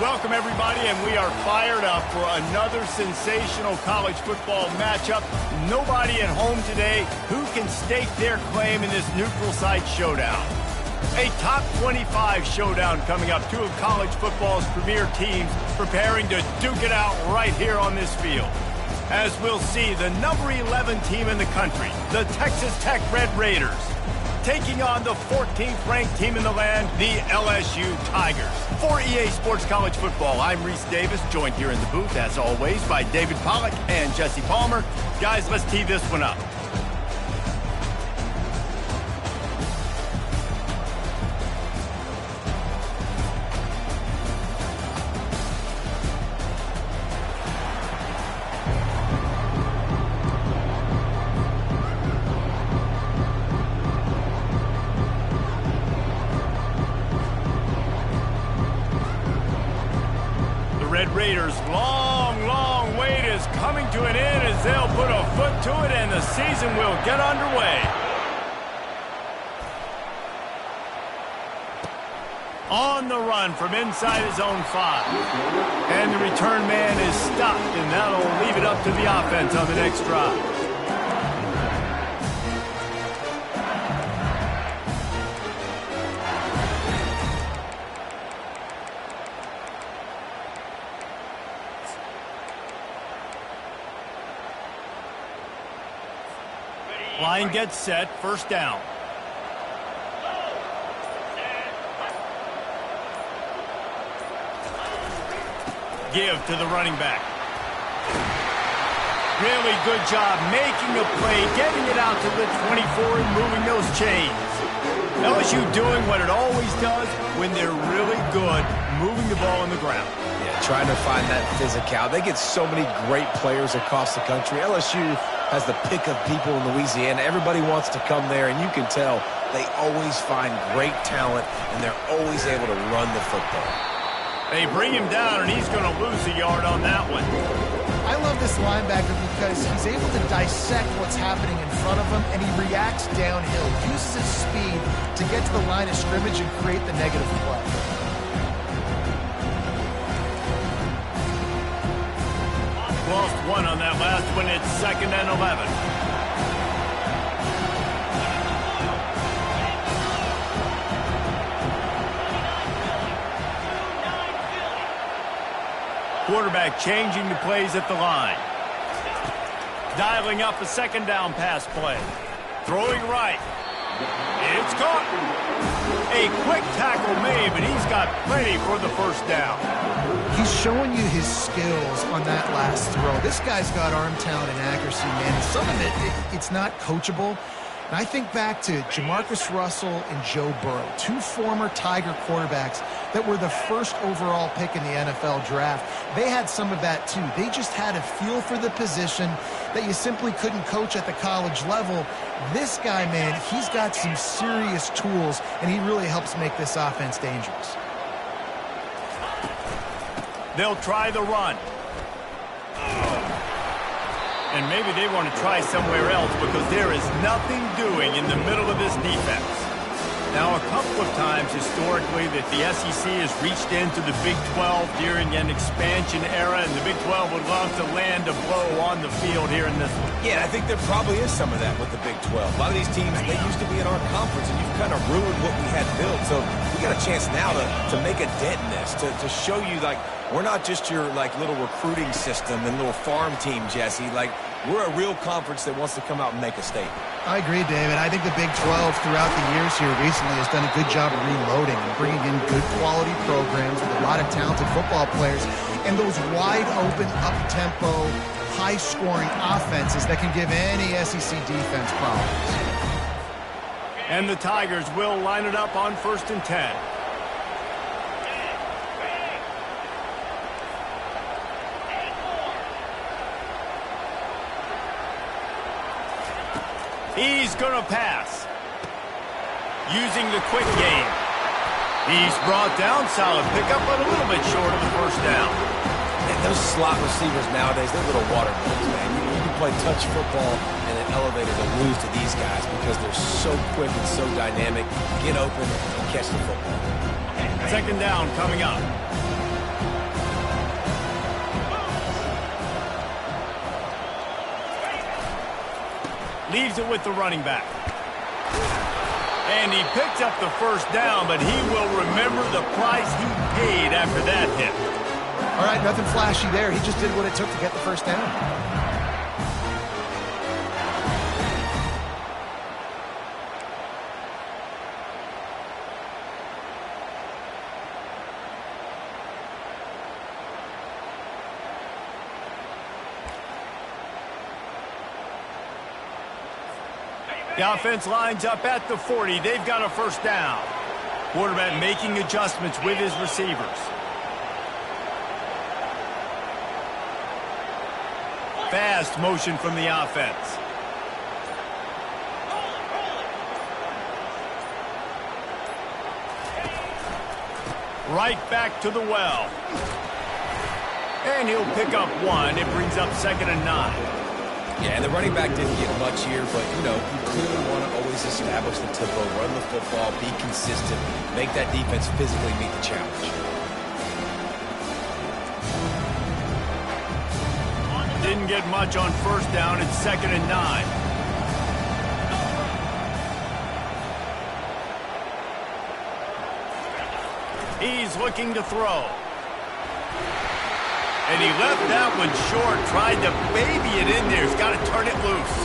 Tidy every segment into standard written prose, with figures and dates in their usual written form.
Welcome, everybody, and we are fired up for another sensational college football matchup. Nobody at home today who can stake their claim in this neutral site showdown. A top 25 showdown coming up. Two of college football's premier teams preparing to duke it out right here on this field. As we'll see, the number 11 team in the country, the Texas Tech Red Raiders, taking on the 14th ranked team in the land, the LSU Tigers. For EA Sports College Football, I'm Reese Davis, joined here in the booth, as always, by David Pollack and Jesse Palmer. Guys, let's tee this one up. Red Raiders' long wait is coming to an end as they'll put a foot to it and the season will get underway. On the run from inside his own 5. And the return man is stopped, and that'll leave it up to the offense on the next drive. Line gets set, first down. Give to the running back. Really good job making a play, getting it out to the 24 and moving those chains. LSU doing what it always does when they're really good, moving the ball on the ground. Yeah, trying to find that physicality. They get so many great players across the country. LSU has the pick of people in Louisiana. Everybody wants to come there, and you can tell they always find great talent, and they're always able to run the football. They bring him down, and he's going to lose a yard on that one. I love this linebacker because he's able to dissect what's happening in front of him, and he reacts downhill, uses his speed to get to the line of scrimmage and create the negative play. Lost one on that last one. It's 2nd and 11. Quarterback changing the plays at the line. Dialing up a 2nd down pass play. Throwing right. It's caught. A quick tackle made, but he's got plenty for the first down. He's showing you his skills on that last throw. This guy's got arm talent and accuracy, man. And some of it's not coachable. And I think back to Jamarcus Russell and Joe Burrow, two former Tiger quarterbacks that were the first overall pick in the NFL draft. They had some of that too. They just had a feel for the position that you simply couldn't coach at the college level. This guy, man, he's got some serious tools, and he really helps make this offense dangerous. They'll try the run. And maybe they want to try somewhere else because there is nothing doing in the middle of this defense. Now, a couple of times historically that the SEC has reached into the Big 12 during an expansion era, and the Big 12 would love to land a blow on the field here in this one. Yeah, I think there probably is some of that with the Big 12. A lot of these teams, they used to be in our conference, and you've kind of ruined what we had built. So we got a chance now to make a dent in this, to show you, like, we're not just your, like, little recruiting system and little farm team, Jesse. Like, we're a real conference that wants to come out and make a statement. I agree, David. I think the Big 12 throughout the years here recently has done a good job of reloading and bringing in good quality programs with a lot of talented football players and those wide open, up-tempo, high-scoring offenses that can give any SEC defense problems. And the Tigers will line it up on 1st and 10. He's going to pass. Using the quick game. He's brought down. Solid pickup, but a little bit short of the first down. And those slot receivers nowadays, they're little water boys, man. You can play touch football in an elevator to lose to these guys because they're so quick and so dynamic. Get open and catch the football. 2nd down coming up. Leaves it with the running back. And he picked up the first down, but he will remember the price he paid after that hit. All right, nothing flashy there. He just did what it took to get the first down. The offense lines up at the 40. They've got a first down. Quarterback making adjustments with his receivers. Fast motion from the offense. Right back to the well. And he'll pick up one. It brings up 2nd and 9. Yeah, and the running back didn't get much here, but, you know, you clearly want to always establish the tempo, run the football, be consistent, make that defense physically meet the challenge. Didn't get much on first down. It's 2nd and 9. He's looking to throw. And he left that one short, tried to baby it in there. He's got to turn it loose.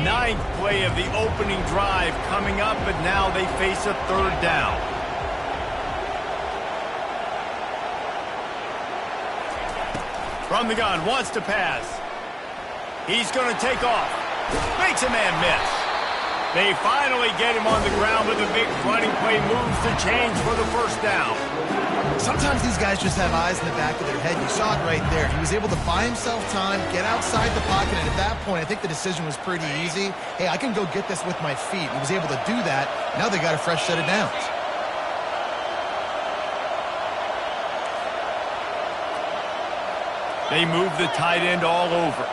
Ninth play of the opening drive coming up, but now they face a 3rd down. From the gun, wants to pass. He's going to take off. Makes a man miss. They finally get him on the ground with a big running play, moves to change for the first down. Sometimes these guys just have eyes in the back of their head. You saw it right there. He was able to buy himself time, get outside the pocket, and at that point, I think the decision was pretty easy. Hey, I can go get this with my feet. He was able to do that. Now they got a fresh set of downs. They move the tight end all over.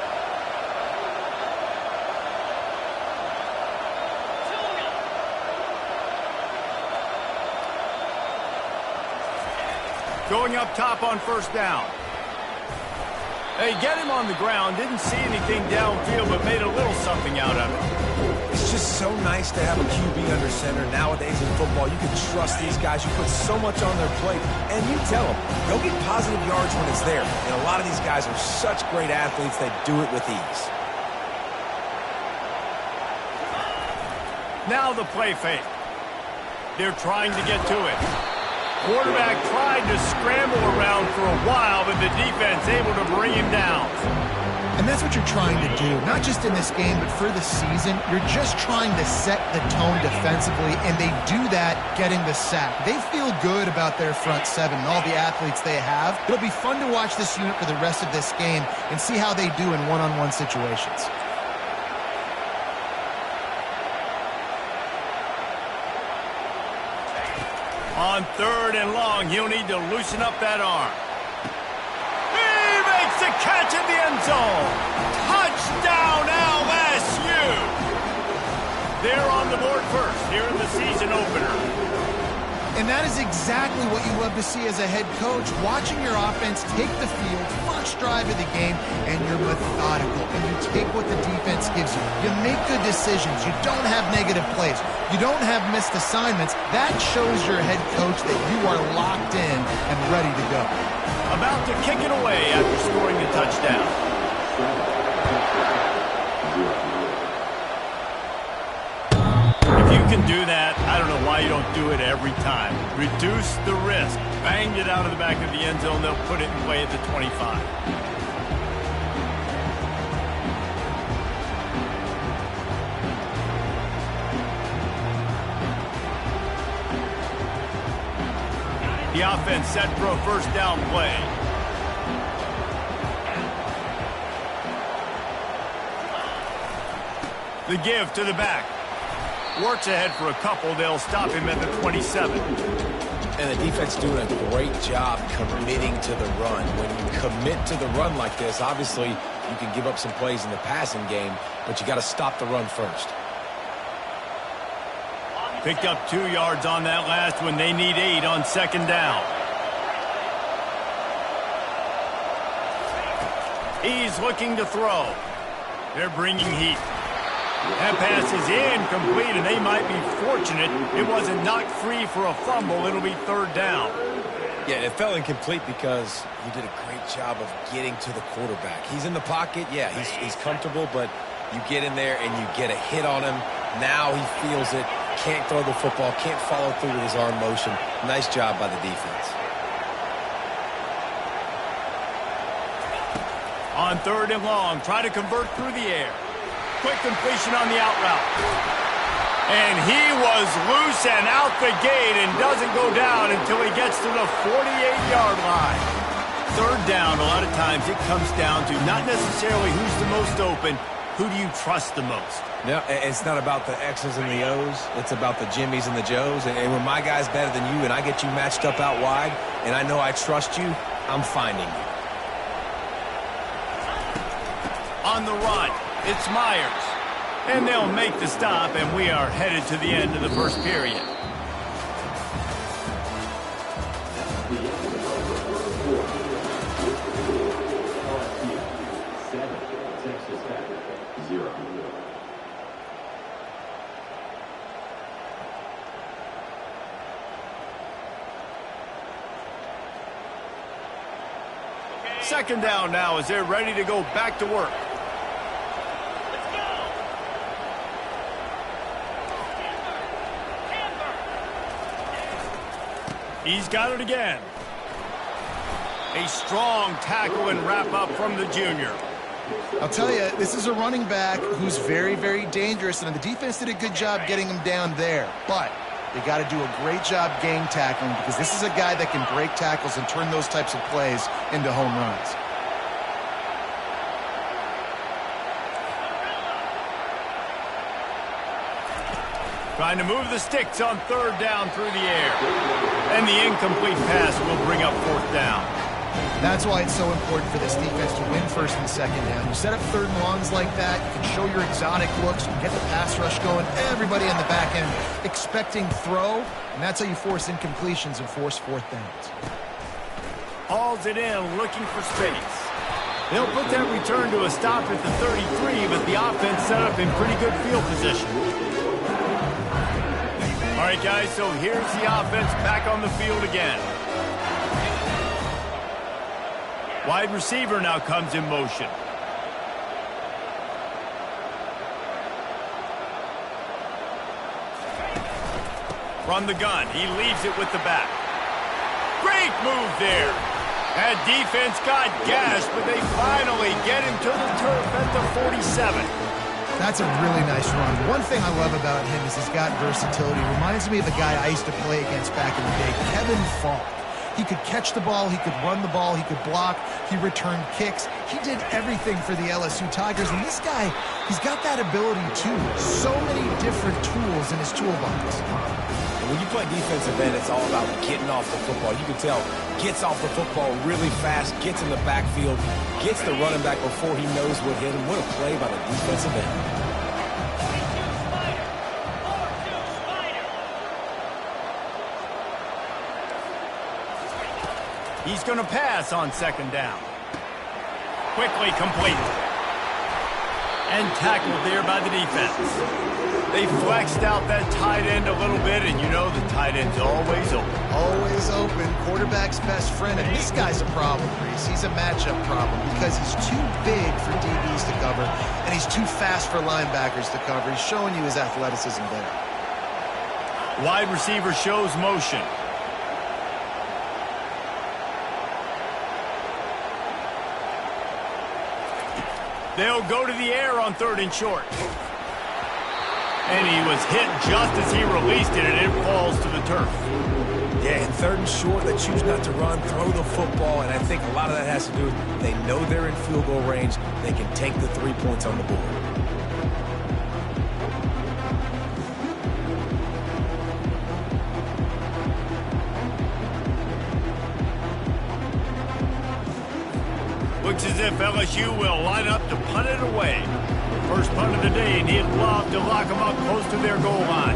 Going up top on first down. They get him on the ground. Didn't see anything downfield, but made a little something out of it. It's just so nice to have a QB under center. Nowadays in football, you can trust these guys. You put so much on their plate, and you tell them, go get positive yards when it's there. And a lot of these guys are such great athletes that do it with ease. Now the play fake. They're trying to get to it. Quarterback tried to scramble around for a while, but the defense able to bring him down. And that's what you're trying to do, not just in this game, but for the season. You're just trying to set the tone defensively, and they do that getting the sack. They feel good about their front seven and all the athletes they have. It'll be fun to watch this unit for the rest of this game and see how they do in one-on-one situations. On 3rd and long, he'll need to loosen up that arm. He makes the catch in the end zone. Touchdown, LSU. They're on the board first here in the season opener. And that is exactly what you love to see as a head coach, watching your offense take the field, first drive of the game, and you're methodical, and you take what the defense gives you. You make good decisions. You don't have negative plays. You don't have missed assignments. That shows your head coach that you are locked in and ready to go. About to kick it away after scoring the touchdown. If you can do that, I don't know why you don't do it every time. Reduce the risk. Banged it out of the back of the end zone. They'll put it in play at the 25. The offense set for a first down play. The give to the back. Works ahead for a couple. They'll stop him at the 27. And the defense doing a great job committing to the run. When you commit to the run like this, obviously you can give up some plays in the passing game, but you got to stop the run first. Picked up 2 yards on that last one. They need 8 on second down. He's looking to throw. They're bringing heat. That pass is incomplete, and they might be fortunate it wasn't knocked free for a fumble. It'll be third down. Yeah, it fell incomplete because you did a great job of getting to the quarterback. He's in the pocket. Yeah, he's comfortable, but you get in there and you get a hit on him. Now he feels it. Can't throw the football. Can't follow through with his arm motion. Nice job by the defense. On third and long, try to convert through the air. Quick completion on the out route. And he was loose and out the gate and doesn't go down until he gets to the 48-yard line. Third down, a lot of times it comes down to not necessarily who's the most open, who do you trust the most? No, it's not about the X's and the O's. It's about the Jimmies and the Joes. And when my guy's better than you and I get you matched up out wide and I know I trust you, I'm finding you. On the run, it's Myers. And they'll make the stop, and we are headed to the end of the first period. Second down now as they're ready to go back to work. He's got it again. A strong tackle and wrap up from the junior. I'll tell you, this is a running back who's very, very dangerous, and the defense did a good job getting him down there. But they got to do a great job gang tackling because this is a guy that can break tackles and turn those types of plays into home runs. Trying to move the sticks on third down through the air. And the incomplete pass will bring up fourth down. That's why it's so important for this defense to win first and second down. You set up third and longs like that, you can show your exotic looks, you can get the pass rush going, everybody on the back end expecting throw, and that's how you force incompletions and force fourth downs. Hauls it in, looking for space. They'll put that return to a stop at the 33, but the offense set up in pretty good field position. All right, guys, so here's the offense back on the field again. Wide receiver now comes in motion. From the gun, he leaves it with the back. Great move there. That defense got gashed, but they finally get him to the turf at the 47. That's a really nice run. One thing I love about him is he's got versatility. Reminds me of the guy I used to play against back in the day, Kevin Falk. He could catch the ball, he could run the ball, he could block, he returned kicks. He did everything for the LSU Tigers, and this guy, he's got that ability too. So many different tools in his toolbox. When you play defensive end, it's all about getting off the football. You can tell, gets off the football really fast, gets in the backfield, gets the running back before he knows what hit him. What a play by the defensive end. He's going to pass on second down. Quickly complete. And tackled there by the defense. They flexed out that tight end a little bit, and you know the tight end's always open. Always open. Quarterback's best friend. And this guy's a problem, Reese. He's a matchup problem because he's too big for DBs to cover, and he's too fast for linebackers to cover. He's showing you his athleticism there. Wide receiver shows motion. They'll go to the air on third and short. And he was hit just as he released it, and it falls to the turf. Yeah, and third and short, they choose not to run, throw the football, and I think a lot of that has to do with they know they're in field goal range. They can take the 3 points on the board. Looks as if LSU will line up to punt it away. First punt of the day, and he'd love to lock them up close to their goal line.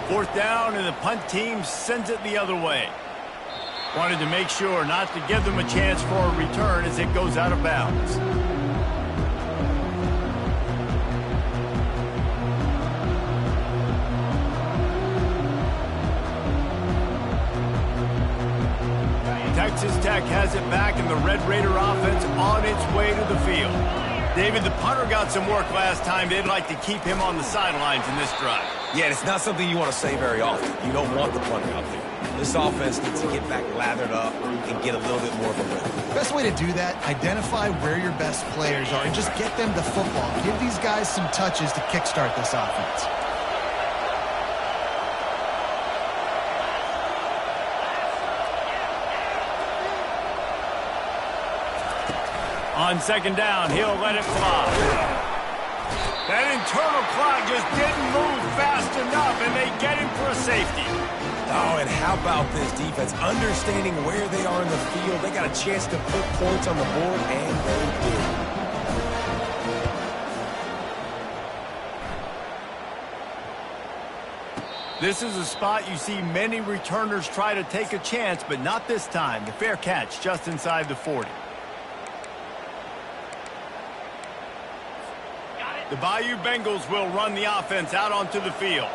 Fourth down, and the punt team sends it the other way. Wanted to make sure not to give them a chance for a return as it goes out of bounds. Texas Tech has it back, and the Red Raider offense on its way to the field. David, the punter got some work last time. They'd like to keep him on the sidelines in this drive. Yeah, it's not something you want to say very often. You don't want the punter out there. This offense needs to get back lathered up and get a little bit more of a rhythm. Best way to do that, identify where your best players are and just get them the football. Give these guys some touches to kickstart this offense. On second down, he'll let it fly. That internal clock just didn't move fast enough, and they get him for a safety. Oh, and how about this defense? Understanding where they are in the field. They got a chance to put points on the board, and they did. This is a spot you see many returners try to take a chance, but not this time. The fair catch just inside the 40. The Bayou Bengals will run the offense out onto the field.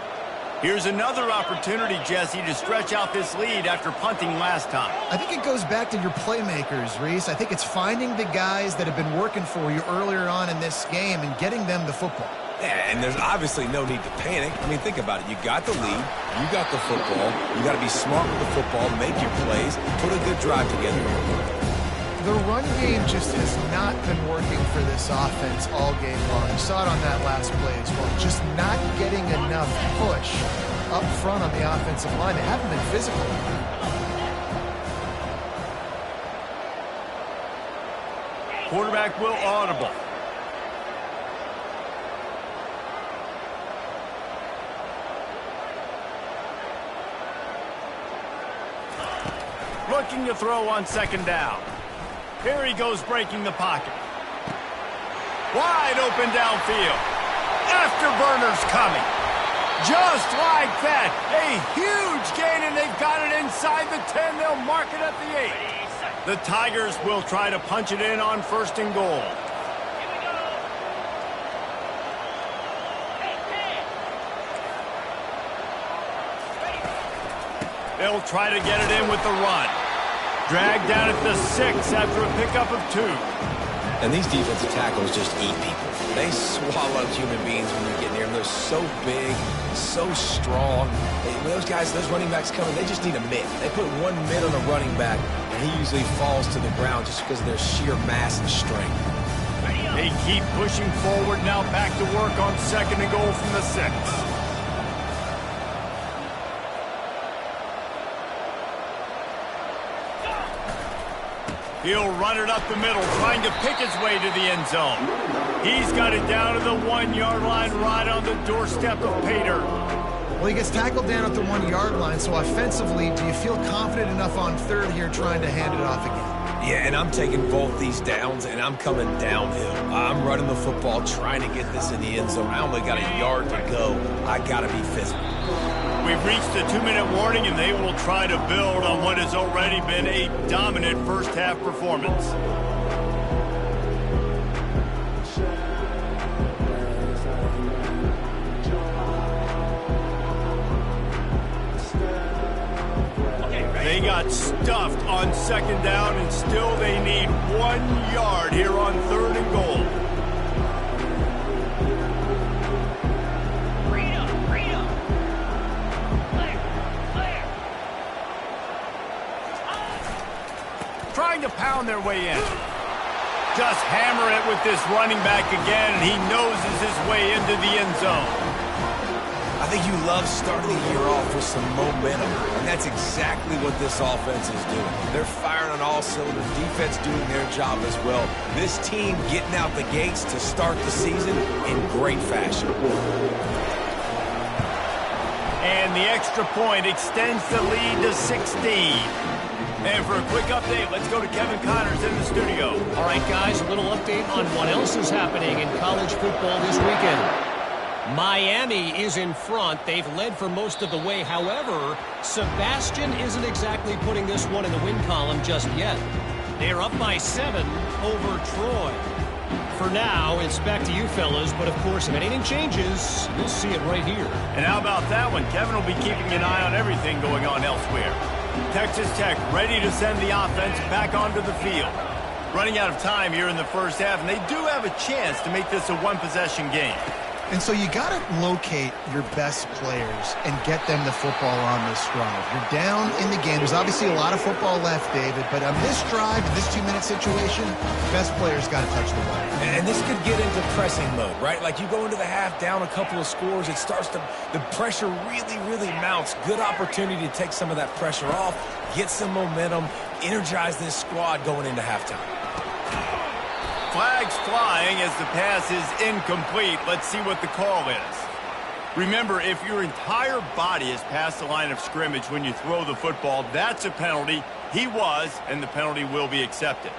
Here's another opportunity, Jesse, to stretch out this lead after punting last time. I think it goes back to your playmakers, Reese. I think it's finding the guys that have been working for you earlier on in this game and getting them the football. Yeah, and there's obviously no need to panic. I mean, think about it. You got the lead. You got the football. You got to be smart with the football, make your plays, put a good drive together. The run game just has not been working for this offense all game long. You saw it on that last play as well. Just not getting enough push up front on the offensive line. They haven't been physical. Quarterback will audible. Looking to throw on second down. Here he goes, breaking the pocket. Wide open downfield. Afterburner's coming. Just like that. A huge gain, and they've got it inside the 10. They'll mark it at the 8. The Tigers will try to punch it in on first and goal. They'll try to get it in with the run. Dragged down at the 6 after a pickup of 2. And these defensive tackles just eat people. They swallow human beings when you get near them. They're so big, so strong. When those guys, those running backs come in, they just need a mitt. They put one mitt on a running back, and he usually falls to the ground just because of their sheer mass and strength. They keep pushing forward, now back to work on second and goal from the 6. He'll run it up the middle, trying to pick his way to the end zone. He's got it down to the 1-yard line, right on the doorstep of Pater. Well, he gets tackled down at the 1-yard line, so offensively, do you feel confident enough on third here trying to hand it off again? Yeah, and I'm taking both these downs, and I'm coming downhill. I'm running the football, trying to get this in the end zone. I only got a yard to go. I got to be physical. We've reached the 2-minute warning, and they will try to build on what has already been a dominant first-half performance. They got stuffed on second down, and still they need 1 yard here on third and goal. Trying to pound their way in. Just hammer it with this running back again, and he noses his way into the end zone. I think you love starting the year off with some momentum, and that's exactly what this offense is doing. They're firing on all cylinders, defense doing their job as well. This team getting out the gates to start the season in great fashion. And the extra point extends the lead to 16. And for a quick update, let's go to Kevin Connors in the studio. All right, guys, a little update on what else is happening in college football this weekend. Miami is in front. They've led for most of the way. However, Sebastian isn't exactly putting this one in the win column just yet. They're up by 7 over Troy. For now, it's back to you fellas, but of course, if anything changes, you'll see it right here. And how about that one? Kevin will be keeping an eye on everything going on elsewhere. Texas Tech ready to send the offense back onto the field. Running out of time here in the first half, and they do have a chance to make this a one-possession game. And so you got to locate your best players and get them the football on this drive. You're down in the game. There's obviously a lot of football left, David, but on this drive, in this 2-minute situation, best players got to touch the ball. And this could get into pressing mode, right? Like you go into the half down a couple of scores, it starts to, the pressure really mounts. Good opportunity to take some of that pressure off, get some momentum, energize this squad going into halftime. Flags flying as the pass is incomplete. Let's see what the call is. Remember, if your entire body is past the line of scrimmage when you throw the football, that's a penalty. He was, and the penalty will be accepted.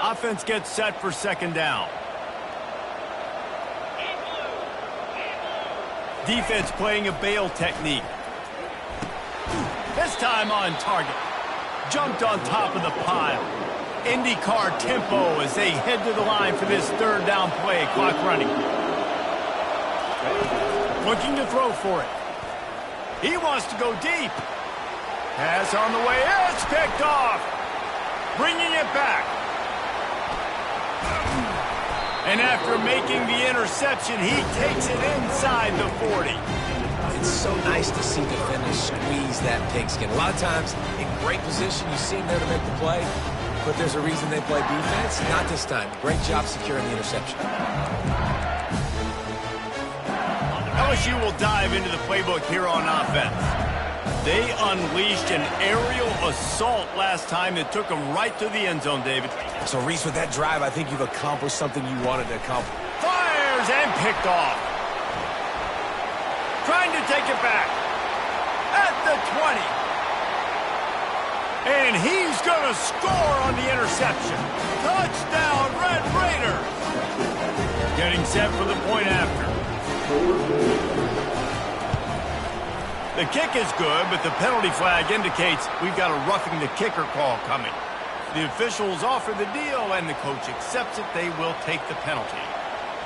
Offense gets set for second down. Defense playing a bail technique. This time on target. Jumped on top of the pile. IndyCar tempo as they head to the line for this third down play. Clock running. Looking to throw for it. He wants to go deep. Pass on the way. It's picked off. Bringing it back. And after making the interception, he takes it inside the 40. It's so nice to see defenders squeeze that pigskin. A lot of times, in great position, you see them there to make the play, but there's a reason they play defense. Not this time. Great job securing the interception. LSU will dive into the playbook here on offense. They unleashed an aerial assault last time that took them right to the end zone, David. So, Reese, with that drive, I think you've accomplished something you wanted to accomplish. Fires and picked off. Trying to take it back. At the 20. And he's going to score on the interception. Touchdown, Red Raiders. Getting set for the point after. The kick is good, but the penalty flag indicates we've got a roughing the kicker call coming. The officials offer the deal, and the coach accepts it. They will take the penalty.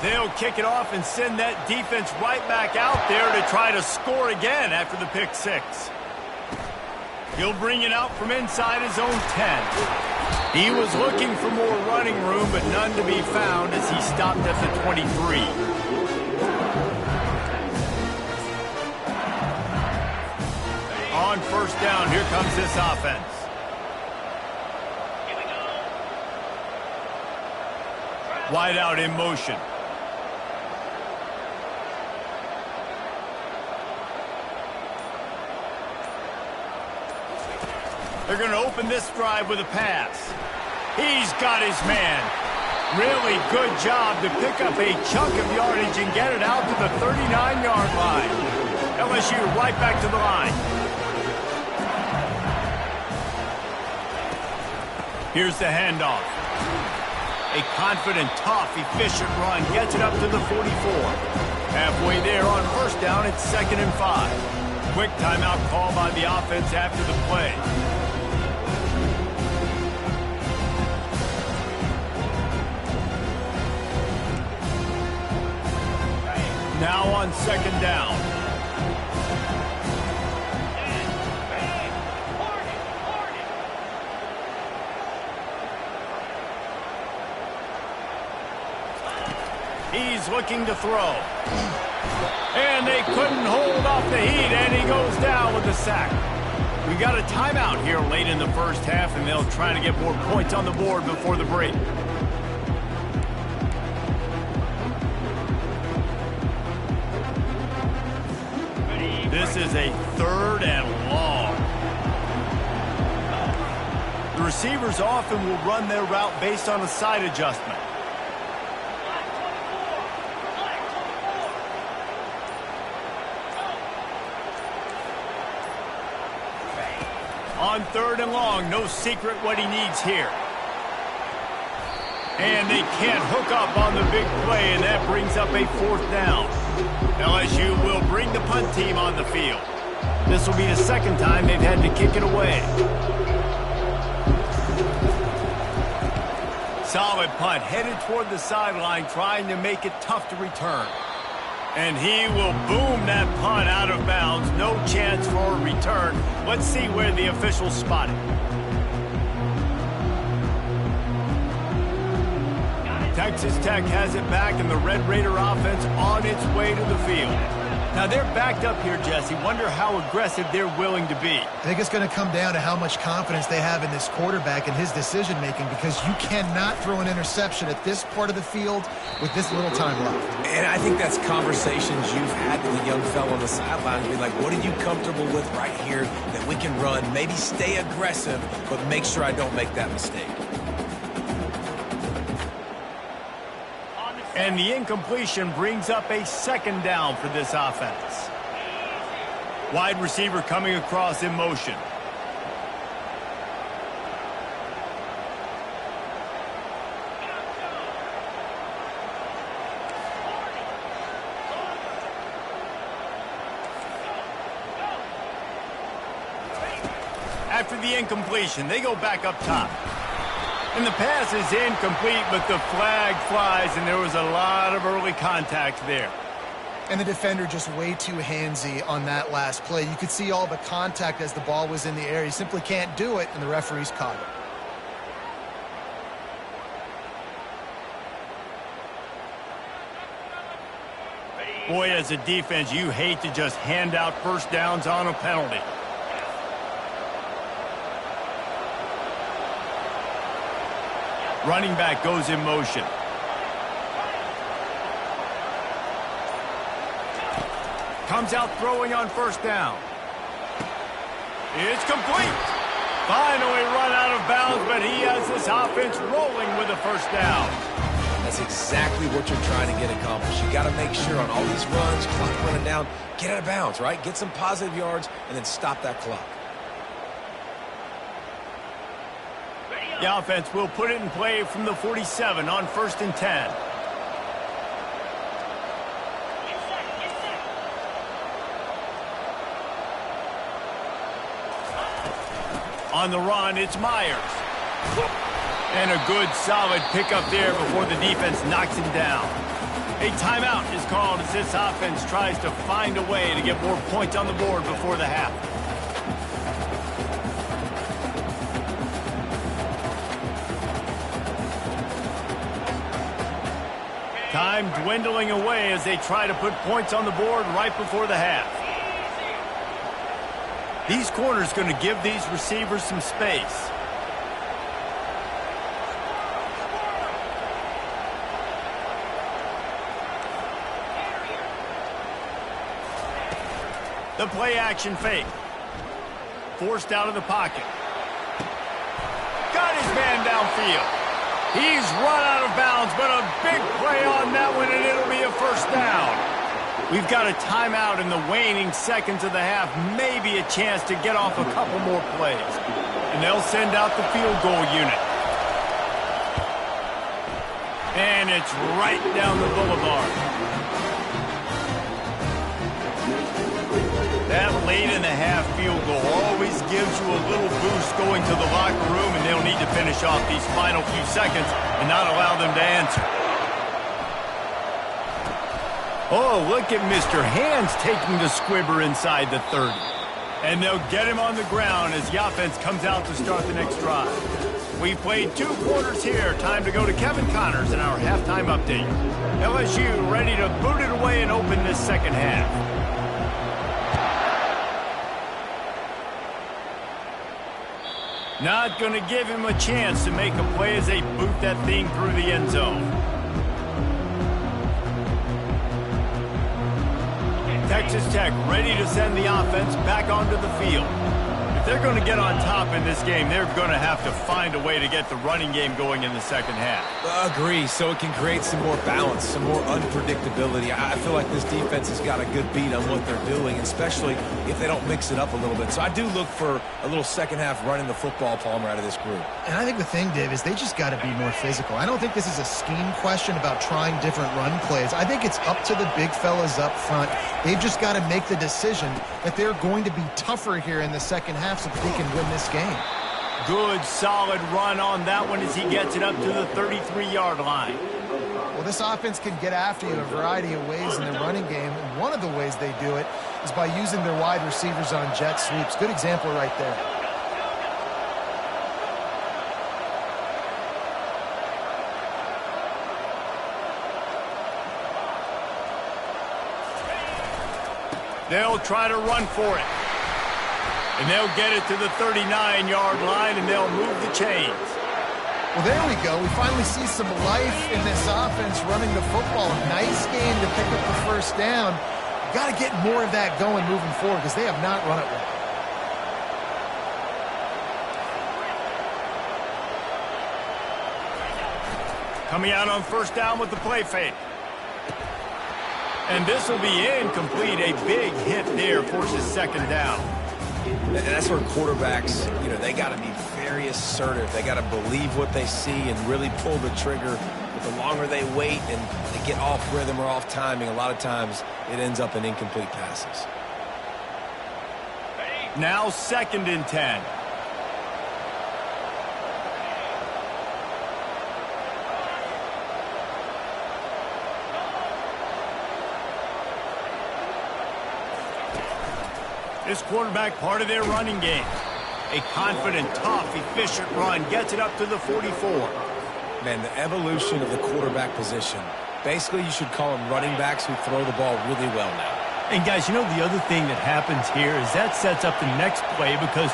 They'll kick it off and send that defense right back out there to try to score again after the pick six. He'll bring it out from inside his own 10. He was looking for more running room, but none to be found as he stopped at the 23. On first down, here comes this offense. Wide out in motion. They're going to open this drive with a pass. He's got his man. Really good job to pick up a chunk of yardage and get it out to the 39-yard line. LSU right back to the line. Here's the handoff. A confident, tough, efficient run gets it up to the 44. Halfway there on first down, it's 2nd and 5. Quick timeout call by the offense after the play. Now on 2nd down. He's looking to throw. And they couldn't hold off the heat, and he goes down with the sack. We got a timeout here late in the first half, and they'll try to get more points on the board before the break. This is a 3rd and long. The receivers often will run their route based on a side adjustment. On 3rd and long, no secret what he needs here. And they can't hook up on the big play, and that brings up a 4th down. LSU will bring the punt team on the field. This will be the 2nd time they've had to kick it away. Solid punt, headed toward the sideline, trying to make it tough to return. And he will boom that punt out of bounds. No chance for a return. Let's see where the officials spot it. Texas Tech has it back, and the Red Raider offense on its way to the field. Now they're backed up here, Jesse. Wonder how aggressive they're willing to be. I think it's going to come down to how much confidence they have in this quarterback and his decision-making, because you cannot throw an interception at this part of the field with this little time left. And I think that's conversations you've had with a young fellow on the sideline. Be like, what are you comfortable with right here that we can run? Maybe stay aggressive, but make sure I don't make that mistake. And the incompletion brings up a 2nd down for this offense. Wide receiver coming across in motion. After the incompletion, they go back up top. And the pass is incomplete, but the flag flies, and there was a lot of early contact there. And the defender just way too handsy on that last play. You could see all the contact as the ball was in the air. He simply can't do it, and the referees caught it. Boy, as a defense, you hate to just hand out 1st downs on a penalty. Running back goes in motion. Comes out throwing on 1st down. It's complete. Finally run out of bounds, but he has this offense rolling with a 1st down. That's exactly what you're trying to get accomplished. You got to make sure on all these runs, clock running down, get out of bounds, right? Get some positive yards, and then stop that clock. The offense will put it in play from the 47 on 1st and 10. On the run, it's Myers. And a good, solid pickup there before the defense knocks him down. A timeout is called as this offense tries to find a way to get more points on the board before the half. Time dwindling away as they try to put points on the board right before the half. These corners going to give these receivers some space. The play action fake. Forced out of the pocket. Got his man downfield. He's run out of bounds, but a big play on that one, and it'll be a 1st down. We've got a timeout in the waning seconds of the half, maybe a chance to get off a couple more plays. And they'll send out the field goal unit. And it's right down the boulevard. That late in the half field goal always gives you a little boost going to the locker room, and they'll need to finish off these final few seconds and not allow them to answer. Oh, look at Mr. Hands taking the squibber inside the 30. And they'll get him on the ground as the offense comes out to start the next drive. We've played 2 quarters here. Time to go to Kevin Connors in our halftime update. LSU ready to boot it away and open this 2nd half. Not going to give him a chance to make a play as they boot that thing through the end zone. Texas Tech ready to send the offense back onto the field. If they're going to get on top in this game, they're going to have to find a way to get the running game going in the second half. Agree, so it can create some more balance, some more unpredictability. I feel like this defense has got a good beat on what they're doing, especially if they don't mix it up a little bit. So I do look for a little second half running the football, Palmer, out of this group. And I think the thing, Dave, is they just got to be more physical. I don't think this is a scheme question about trying different run plays. I think it's up to the big fellas up front. They've just got to make the decision that they're going to be tougher here in the second half so that they can win this game. Good, solid run on that one as he gets it up to the 33-yard line. Well, this offense can get after you a variety of ways in the running game, and one of the ways they do it is by using their wide receivers on jet sweeps. Good example right there. They'll try to run for it. And they'll get it to the 39-yard line, and they'll move the chains. Well, there we go. We finally see some life in this offense running the football. Nice game to pick up the first down. Got to get more of that going moving forward because they have not run it well. Coming out on first down with the play fake. And this will be incomplete. A big hit there forces second down. And that's where quarterbacks, they got to be very assertive. They got to believe what they see and really pull the trigger. But the longer they wait and they get off rhythm or off timing, a lot of times it ends up in incomplete passes. Now 2nd and 10. This quarterback, part of their running game. A confident, tough, efficient run. Gets it up to the 44. Man, the evolution of the quarterback position. Basically, you should call them running backs who throw the ball really well now. And, guys, the other thing that happens here is that sets up the next play because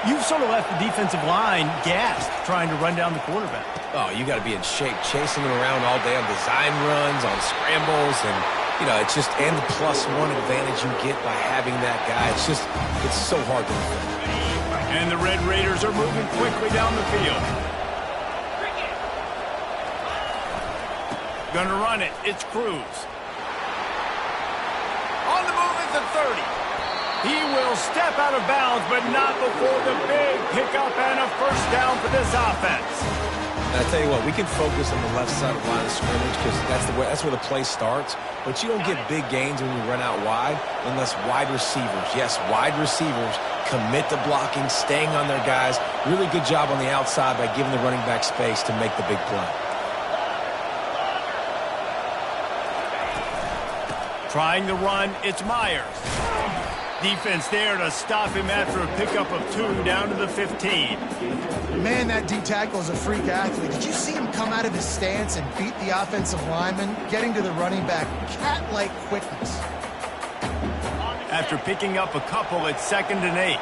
you've sort of left the defensive line gassed trying to run down the quarterback. Oh, you got to be in shape, chasing him around all day on design runs, on scrambles, and it's just, and the +1 advantage you get by having that guy. It's so hard to defend. And the Red Raiders are moving quickly down the field. Gonna run it. It's Cruz. On the move at the 30. He will step out of bounds, but not before the big pickup and a first down for this offense. And I tell you what, we can focus on the left side of the line of scrimmage because that's where the play starts. But you don't get big gains when you run out wide unless wide receivers, yes, wide receivers, commit to blocking, staying on their guys. Really good job on the outside by giving the running back space to make the big play. Trying the run, it's Myers. Defense there to stop him after a pickup of 2 down to the 15. Man, that D tackle is a freak athlete. Did you see him come out of his stance and beat the offensive lineman, getting to the running back? Cat-like quickness. After picking up a couple, it's 2nd and 8.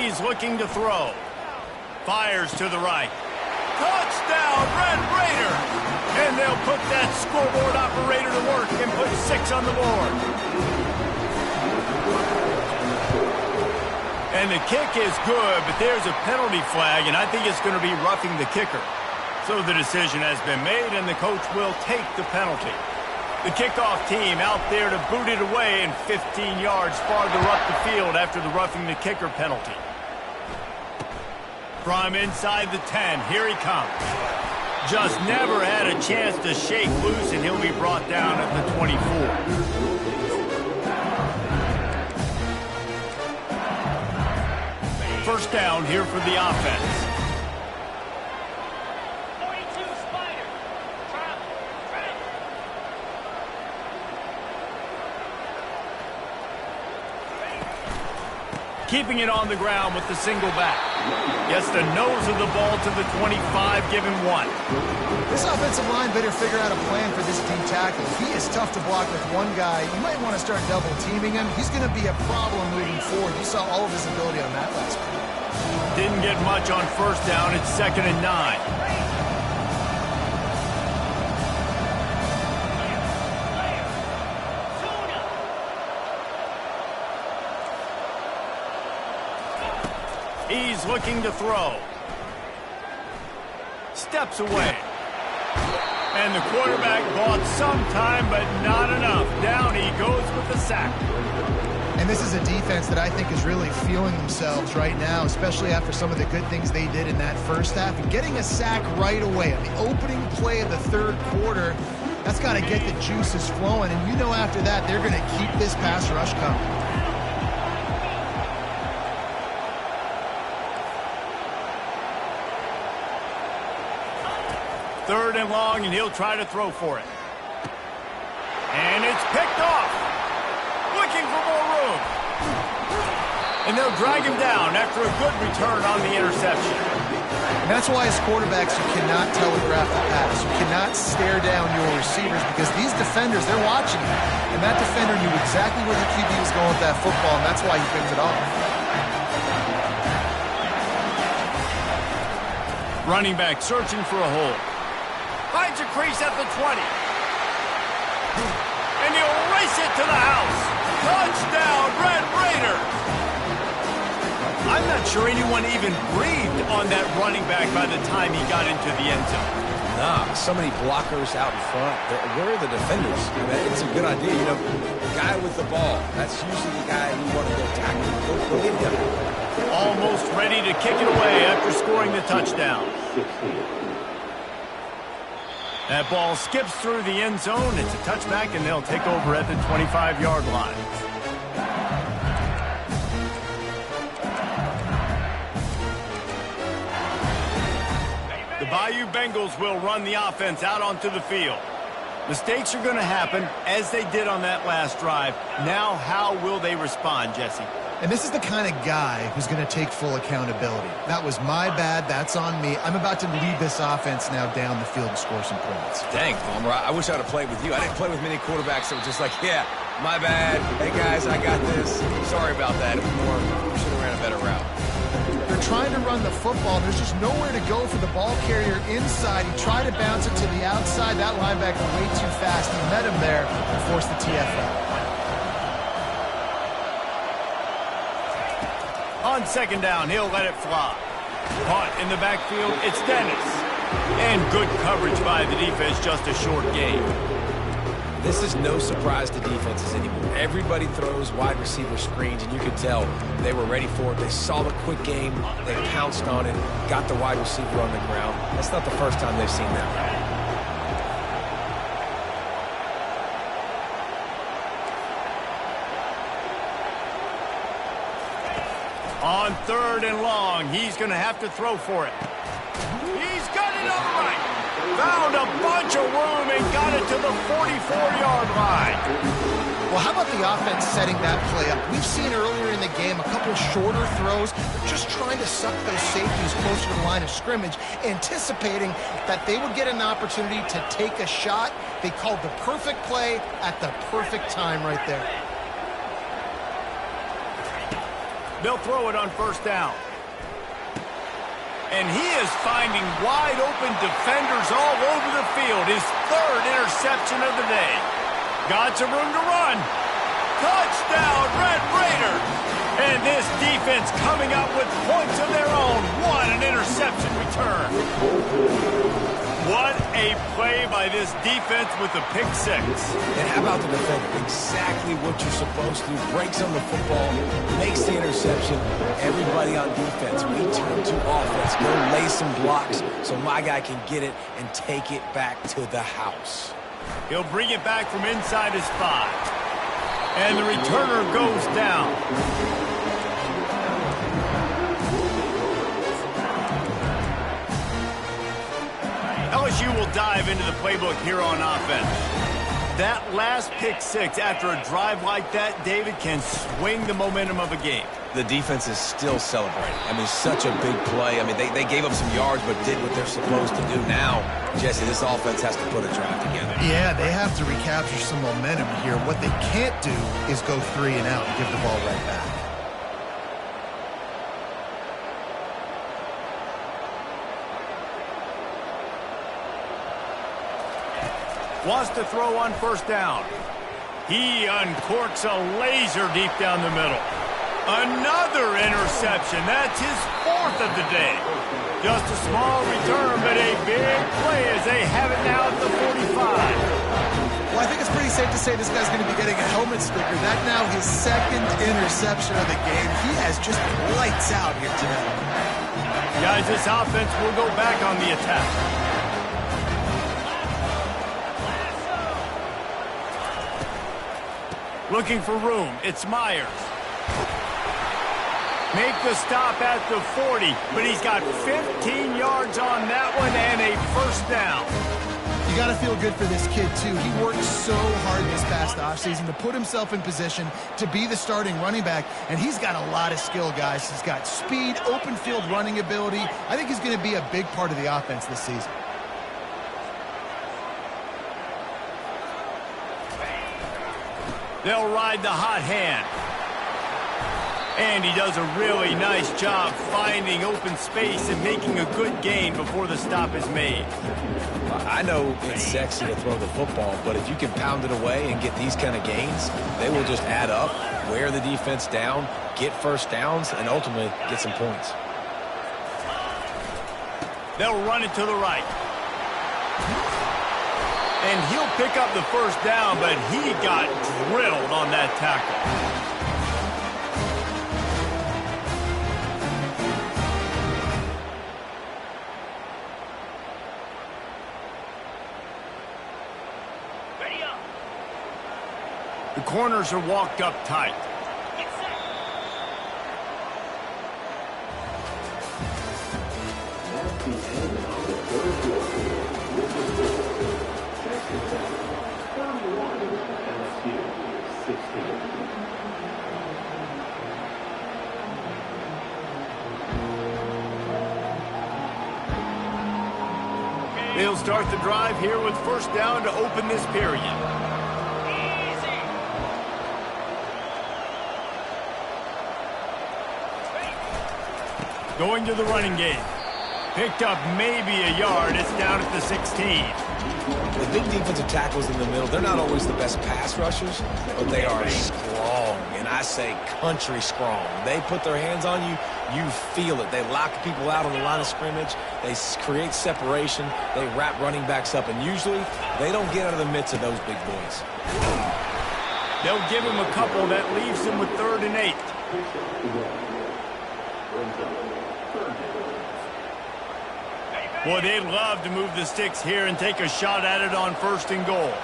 He's looking to throw. Fires to the right. Touchdown, Red Raider! And they'll put that scoreboard operator to work and put 6 on the board. And the kick is good, but there's a penalty flag, and I think it's going to be roughing the kicker. So the decision has been made, and the coach will take the penalty. The kickoff team out there to boot it away, and 15 yards farther up the field after the roughing the kicker penalty. From inside the 10, here he comes. Just never had a chance to shake loose, and he'll be brought down at the 24. First down here for the offense. Keeping it on the ground with the single back. Gets the nose of the ball to the 25, giving 1. This offensive line better figure out a plan for this D tackle. If he is tough to block with one guy, you might want to start double teaming him. He's going to be a problem moving forward. You saw all of his ability on that last play. Didn't get much on first down. It's 2nd and 9. He's looking to throw. Steps away. And the quarterback bought some time, but not enough. Down he goes with the sack. And this is a defense that I think is really feeling themselves right now, especially after some of the good things they did in that first half. And getting a sack right away on the opening play of the third quarter, that's got to get the juices flowing. And you know after that, they're going to keep this pass rush coming. Third and long, and he'll try to throw for it. And it's picked off. Looking for more room. And they'll drag him down after a good return on the interception. And that's why as quarterbacks, you cannot telegraph the pass. You cannot stare down your receivers because these defenders, they're watching you. And that defender knew exactly where the QB was going with that football, and that's why he picked it off. Running back searching for a hole. Finds a crease at the 20. And he'll race it to the house. Touchdown, Red Raiders! I'm not sure anyone even breathed on that running back by the time he got into the end zone. Nah, so many blockers out in front. Where are the defenders? I mean, it's a good idea. You know, the guy with the ball, that's usually the guy you want to go tackle. Go get him. Almost ready to kick it away after scoring the touchdown. That ball skips through the end zone. It's a touchback, and they'll take over at the 25-yard line. The Bayou Bengals will run the offense out onto the field. Mistakes are going to happen, as they did on that last drive. Now, how will they respond, Jesse? And this is the kind of guy who's going to take full accountability. That was my bad. That's on me. I'm about to lead this offense now down the field and score some points. Dang, Palmer, I wish I would have played with you. I didn't play with many quarterbacks that were just like, yeah, my bad. Hey, guys, I got this. Sorry about that. It was more, we should have ran a better route. They're trying to run the football. There's just nowhere to go for the ball carrier inside. He tried to bounce it to the outside. That linebacker way too fast. He met him there and forced the TFL. On second down, he'll let it fly. Caught in the backfield, it's Dennis. And good coverage by the defense, just a short gain. This is no surprise to defenses anymore. Everybody throws wide receiver screens, and you could tell they were ready for it. They saw the quick game, they pounced on it, got the wide receiver on the ground. That's not the first time they've seen that. On third and long, he's going to have to throw for it. He's got it on the right. Found a bunch of room and got it to the 44-yard line. Well, how about the offense setting that play up? We've seen earlier in the game a couple shorter throws. They're just trying to suck those safeties closer to the line of scrimmage, anticipating that they would get an opportunity to take a shot. They called the perfect play at the perfect time right there. They'll throw it on first down. And he is finding wide open defenders all over the field. His third interception of the day. Got some room to run. Touchdown, Red Raiders! And this defense coming up with points of their own. What an interception return. What a play by this defense with the pick six. And how about the defender? Exactly what you're supposed to. Breaks on the football, makes the interception. Everybody on defense, we turn to offense. Go lay some blocks so my guy can get it and take it back to the house. He'll bring it back from inside his 5. And the returner goes down. LSU will dive into the playbook here on offense. That last pick six after a drive like that, David, can swing the momentum of a game. The defense is still celebrating. I mean, such a big play. I mean, they gave up some yards but did what they're supposed to do. Now, Jesse, this offense has to put a drive together. Yeah, they have to recapture some momentum here. What they can't do is go 3 and out and give the ball right back. Wants to throw on first down. He uncorks a laser deep down the middle. Another interception. That's his 4th of the day. Just a small return, but a big play as they have it now at the 45. Well, I think it's pretty safe to say this guy's going to be getting a helmet sticker. That's now his 2nd interception of the game. He has just been lights out here today. Guys, this offense will go back on the attack. Looking for room. It's Myers. Make the stop at the 40, but he's got 15 yards on that one and a 1st down. You got to feel good for this kid, too. He worked so hard this past offseason to put himself in position to be the starting running back, and he's got a lot of skill, guys. He's got speed, open field running ability. I think he's going to be a big part of the offense this season. They'll ride the hot hand. And he does a really nice job finding open space and making a good gain before the stop is made. I know it's sexy to throw the football, but if you can pound it away and get these kind of gains, they will just add up, wear the defense down, get 1st downs, and ultimately get some points. They'll run it to the right. And he'll pick up the 1st down, but he got drilled on that tackle. The corners are walked up tight. They'll start the drive here with 1st down to open this period. Going to the running game. Picked up maybe a yard. It's down at the 16. The big defensive tackles in the middle, they're not always the best pass rushers, but they are strong, and I say country strong. They put their hands on you, you feel it. They lock people out on the line of scrimmage. They create separation. They wrap running backs up, and usually they don't get out of the midst of those big boys. They'll give him a couple. That leaves him with 3rd and 8. Boy, they'd love to move the sticks here and take a shot at it on 1st and goal.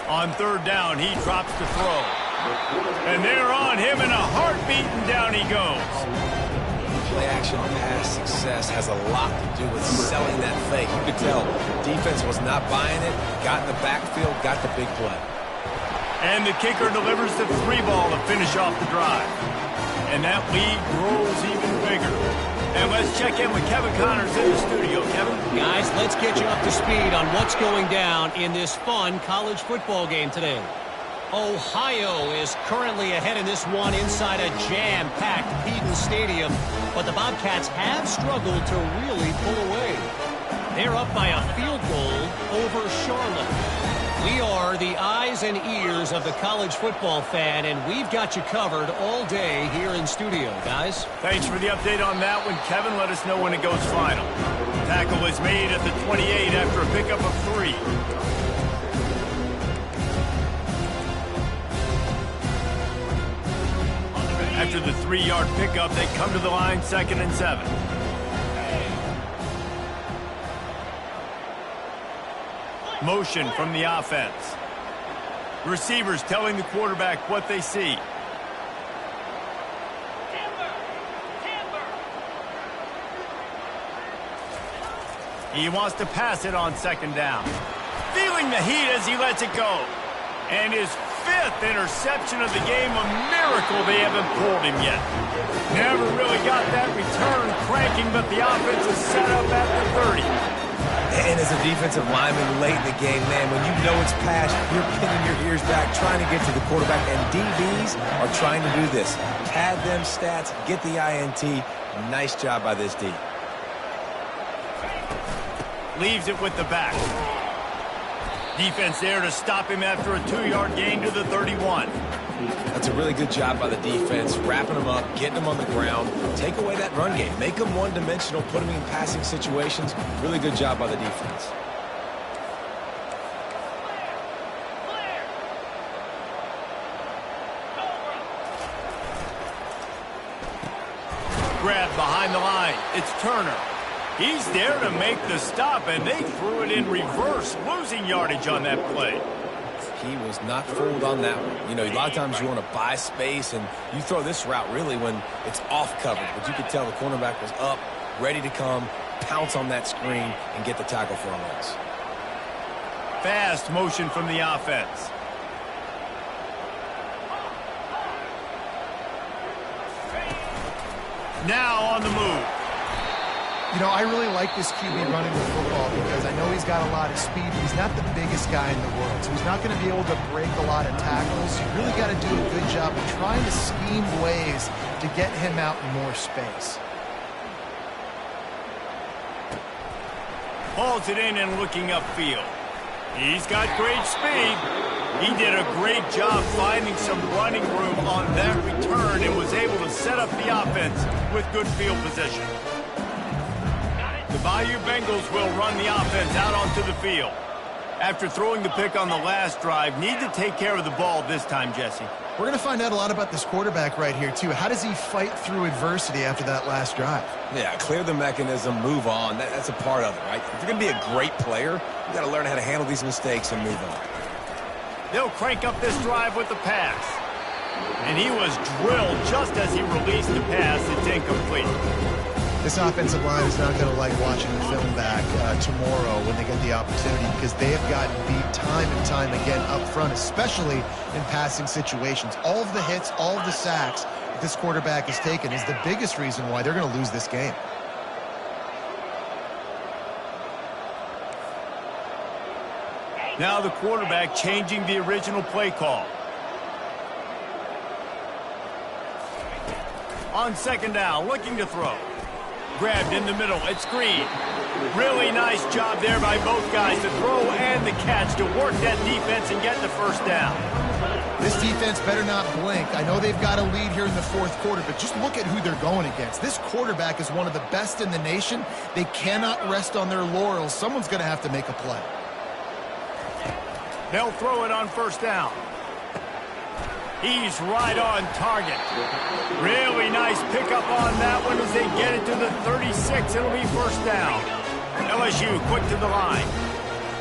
On 3rd down, he drops the throw. And they're on him in a heartbeat, and down he goes. Play action pass success has a lot to do with selling that fake. You could tell defense was not buying it, got in the backfield, got the big play. And the kicker delivers the 3 ball to finish off the drive. And that lead grows even bigger. And let's check in with Kevin Connors in the studio. Kevin? Guys, let's get you up to speed on what's going down in this fun college football game today. Ohio is currently ahead in this one inside a jam-packed Eden Stadium, but the Bobcats have struggled to really pull away. They're up by a field goal over Charlotte. We are the eyes and ears of the college football fan, and we've got you covered all day here in studio, guys. Thanks for the update on that one, Kevin. Let us know when it goes final. Tackle is made at the 28 after a pickup of 3. After the 3-yard pickup, they come to the line 2nd and 7. Motion from the offense. Receivers telling the quarterback what they see. He wants to pass it on 2nd down. Feeling the heat as he lets it go. And his 5th interception of the game, a miracle they haven't pulled him yet. Never really got that return cranking, but the offense is set up at the 30. And as a defensive lineman late in the game, man, when you know it's past, you're pinning your ears back, trying to get to the quarterback, and DBs are trying to do this. Pad them stats, get the INT. Nice job by this D. Leaves it with the back. Defense there to stop him after a 2-yard gain to the 31. That's a really good job by the defense, wrapping them up, getting them on the ground, take away that run game, make them one-dimensional, put them in passing situations. Really good job by the defense. Grab behind the line. It's Turner. He's there to make the stop, and they threw it in reverse, losing yardage on that play. He was not fooled on that one. You know, a lot of times you want to buy space, and you throw this route really when it's off coverage. But you could tell the cornerback was up, ready to come, pounce on that screen, and get the tackle for a loss. Fast motion from the offense. Now on the move. You know, I really like this QB running the football because I know he's got a lot of speed. He's not the biggest guy in the world, so he's not going to be able to break a lot of tackles. You really got to do a good job of trying to scheme ways to get him out in more space. Hauls it in and looking upfield. He's got great speed. He did a great job finding some running room on that return and was able to set up the offense with good field position. The Bayou Bengals will run the offense out onto the field. After throwing the pick on the last drive, need to take care of the ball this time, Jesse. We're going to find out a lot about this quarterback right here, too. How does he fight through adversity after that last drive? Yeah, clear the mechanism, move on. That's a part of it, right? If you're going to be a great player, you got to learn how to handle these mistakes and move on. They'll crank up this drive with the pass. And he was drilled just as he released the pass. It's incomplete. This offensive line is not going to like watching the film back tomorrow when they get the opportunity because they have gotten beat time and time again up front, especially in passing situations. All of the hits, all of the sacks that this quarterback has taken is the biggest reason why they're going to lose this game. Now the quarterback changing the original play call. On second down, looking to throw. Grabbed in the middle. It's Green. Really nice job there by both guys to throw and the catch to work that defense and get the first down. This defense better not blink. I know they've got a lead here in the fourth quarter, but just look at who they're going against. This quarterback is one of the best in the nation. They cannot rest on their laurels. Someone's going to have to make a play. They'll throw it on first down. He's right on target. Really nice pickup on that one as they get it to the 36. It'll be first down. LSU quick to the line.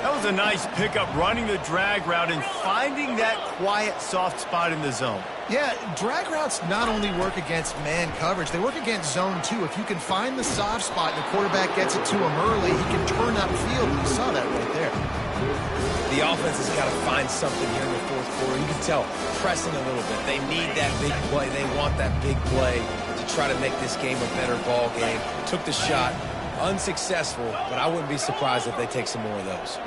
That was a nice pickup running the drag route and finding that quiet, soft spot in the zone. Yeah, drag routes not only work against man coverage, they work against zone too. If you can find the soft spot and the quarterback gets it to him early, he can turn upfield. You saw that right there. The offense has got to find something here in the fourth quarter. You can tell, pressing a little bit. They need that big play. They want that big play to try to make this game a better ball game. Took the shot, unsuccessful, but I wouldn't be surprised if they take some more of those.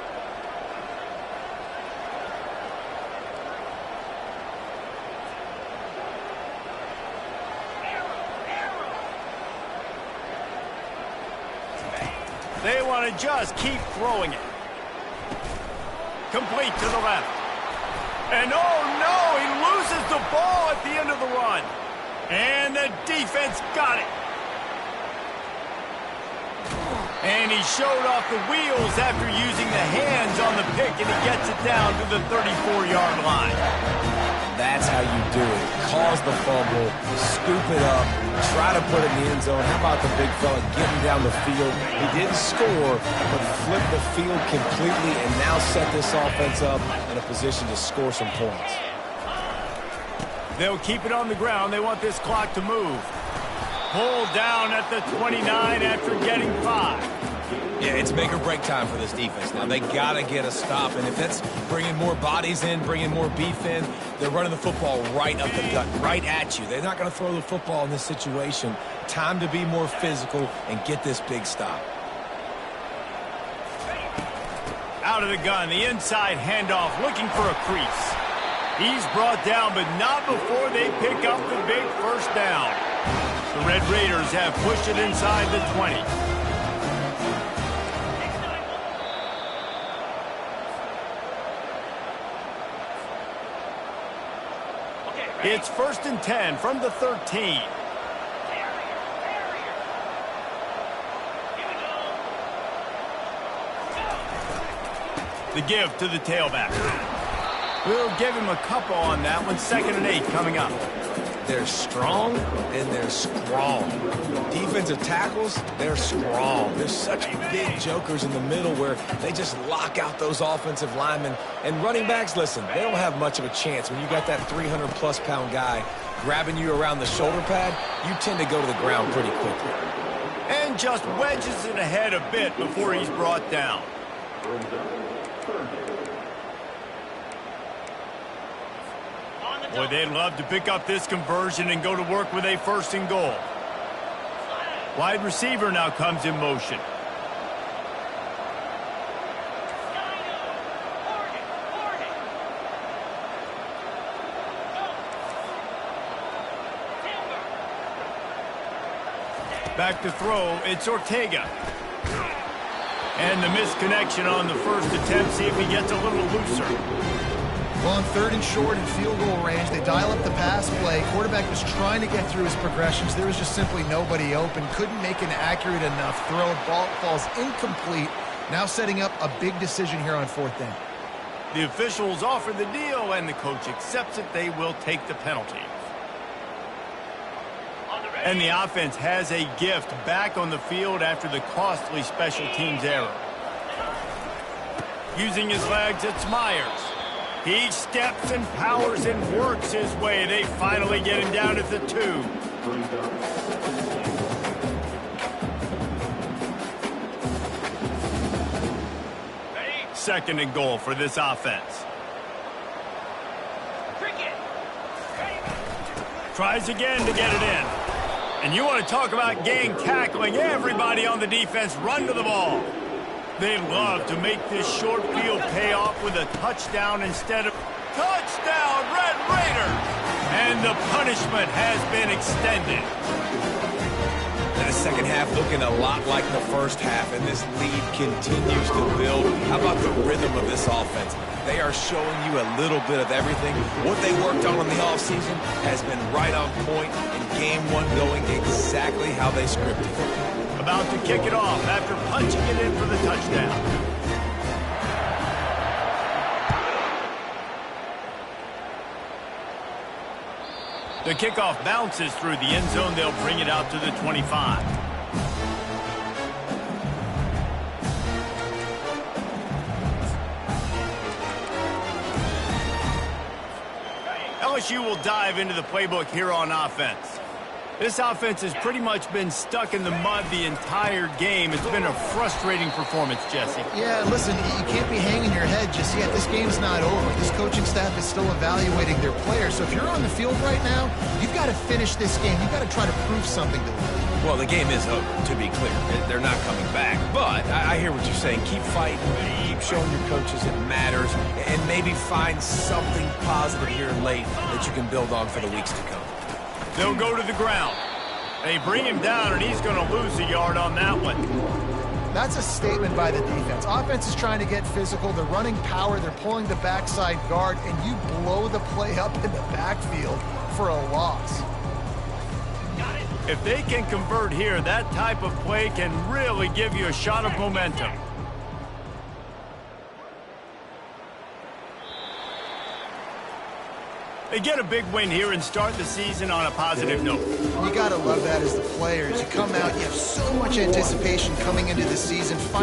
They want to just keep throwing it. Complete to the left. And oh no, he loses the ball at the end of the run. And the defense got it. And he showed off the wheels after using the hands on the pick, and he gets it down to the 34-yard line. That's how you do it. Cause the fumble, scoop it up, try to put it in the end zone. How about the big fella getting down the field? He didn't score, but flipped the field completely and now set this offense up in a position to score some points. They'll keep it on the ground. They want this clock to move. Pulled down at the 29 after getting 5. Yeah, it's make or break time for this defense. Now, they got to get a stop, and if that's bringing more bodies in, bringing more beef in, they're running the football right up the gut, right at you. They're not going to throw the football in this situation. Time to be more physical and get this big stop. Out of the gun, the inside handoff, looking for a crease. He's brought down, but not before they pick up the big first down. The Red Raiders have pushed it inside the 20. It's 1st and 10 from the 13. The give to the tailback. We'll give him a couple on that one. 2nd and 8 coming up. They're strong and they're strong. Defensive tackles, they're strong. There's such big jokers in the middle where they just lock out those offensive linemen. And running backs, listen, they don't have much of a chance. When you got that 300-plus pound guy grabbing you around the shoulder pad, you tend to go to the ground pretty quickly. And just wedges it ahead a bit before he's brought down. Boy, they'd love to pick up this conversion and go to work with a 1st and goal. Wide receiver now comes in motion. Back to throw, it's Ortega. And the misconnection on the first attempt. See if he gets a little looser. Well, on 3rd and short and field goal range, they dial up the pass play. Quarterback was trying to get through his progressions. There was just simply nobody open. Couldn't make an accurate enough throw. Ball falls incomplete. Now setting up a big decision here on 4th down. The officials offer the deal, and the coach accepts it. They will take the penalty. And the offense has a gift back on the field after the costly special teams error. Using his legs, it's Myers. He steps and powers and works his way. They finally get him down at the 2. 2nd and goal for this offense. Tries again to get it in. And you want to talk about gang tackling. Everybody on the defense run to the ball. They love to make this short field pay off with a touchdown instead of touchdown, Red Raiders! And the punishment has been extended. And the second half looking a lot like the first half, and this lead continues to build. How about the rhythm of this offense? They are showing you a little bit of everything. What they worked on in the offseason has been right on point, and game 1 going exactly how they scripted it. About to kick it off after punching it in for the touchdown. The kickoff bounces through the end zone. They'll bring it out to the 25. LSU will dive into the playbook here on offense. This offense has pretty much been stuck in the mud the entire game. It's been a frustrating performance, Jesse. Yeah, listen, you can't be hanging your head just yet. This game's not over. This coaching staff is still evaluating their players. So if you're on the field right now, you've got to finish this game. You've got to try to prove something to them. Well, the game is over, to be clear. They're not coming back. But I hear what you're saying. Keep fighting. Keep showing your coaches it matters. And maybe find something positive here late that you can build on for the weeks to come. They'll go to the ground. They bring him down, and he's going to lose a yard on that one. That's a statement by the defense. Offense is trying to get physical. They're running power. They're pulling the backside guard, and you blow the play up in the backfield for a loss. If they can convert here, that type of play can really give you a shot of momentum. They get a big win here and start the season on a positive note. You got to love that as the players. You come out, you have so much anticipation coming into the season. Finally